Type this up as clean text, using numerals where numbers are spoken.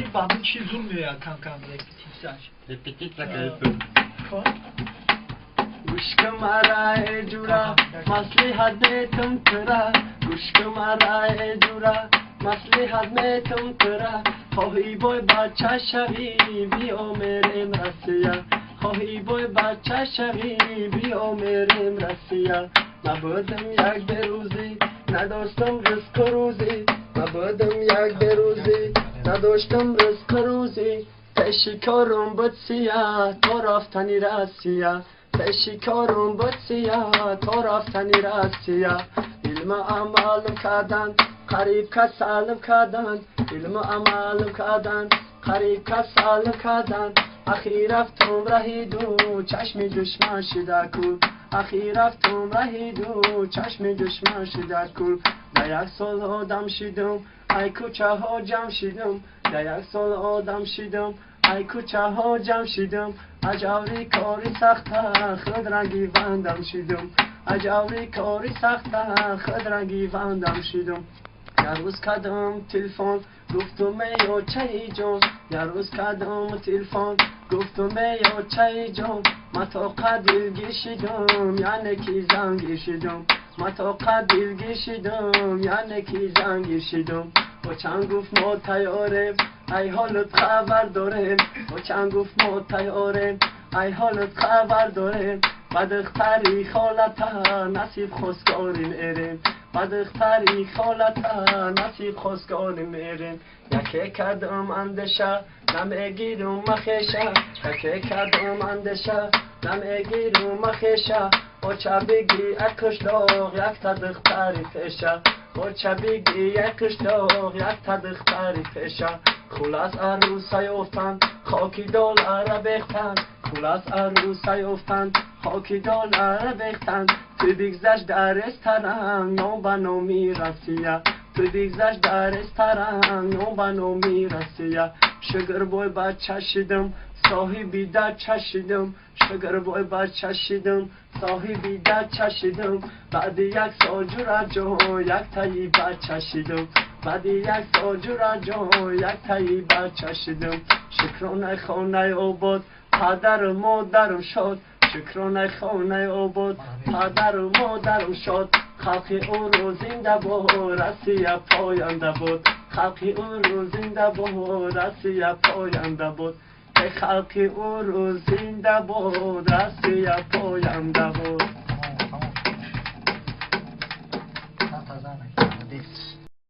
bir babın çizilmiyor ya kankam repetisyaj. Repeticja kayıtlı. Gushka mara e jura, maslihat me tum tera. Gushka mara e jura, maslihat me tum tera. Khohi boy bacha shavi bi o mere rasiya. Khohi boy bacha shavi bi o mere rasiya. Nabudam yak beruzi, nadostam rizq rozi. Nabudam yak beruzi, nadostam rizq rozi. Peşikarum butsiya, toraftani rasiya. Peşikarum butsiya, toraftani rasiya. İlmi amalım kadan, qarib kasalım kadan. İlmi amalım kadan, qarib kasalım kadan. Akhir raftum rahidu, çeşmi düşman şidaku. Akhir raftum rahidu, çeşmi düşman şidaku. Dayak sol odam şidum, ay kucha hocam şidum. Dayak sol odam şidum. Ay kucha hocam şidum. Ajavri kori sakhta khud rangi vandam şidum. Ajavri kori sakhta khud rangi vandam şidum. Yaruz kadam telefon guftum meyo çay jon. Yaruz kadam telefon guftum meyo çay jon. Matoqa dilgi şidum yani ki zangi şidum. Matoqa dilgi şidum yani ki zangi şidum. O çan guf mo tayorem ay halut khabar dorem. O çan guf mo tayorem ay halut khabar dorem. Badıq tarix halata nasib خوشگاریم ارم. بدخ تاریخ حالتا نصیب خواستگاریم ارم. یکی کردم اندشه نمیگیرم مخیشه. یکی کردم اندشه نمیگیرم مخیشه. o ça bigi یک کشلاق یک تدخ تعریفشه. o ça bigi یک کشلاق یک تدخ تعریفشه. خلاص عروسای افتن خاکی دلاره بختن. خلاص عروسای افتن خاکی دلاره بختن. تو بگذشت در رستوران نام به نامی رسیه. تو بگذشت در رستوران نام به نامی رسیه. شگر بای بچه شدم صاحبی در چشیدم. شگر بای بچه شدم صاحبی در چشیدم. بعد یک سال جورا جو یک تایی بچه شدم. بعد یک سال جورا جو یک تایی بچه شدم. شکرانه خانه آباد پدر و مادرم شد. شکرانه خانه آباد پدر و مادرم شد. خلقی او رو زنده بود رسیه پاینده بود. خلقی او رو زنده بود رسیه پاینده بود. خلقی او رو زنده بود رسیه پاینده بود.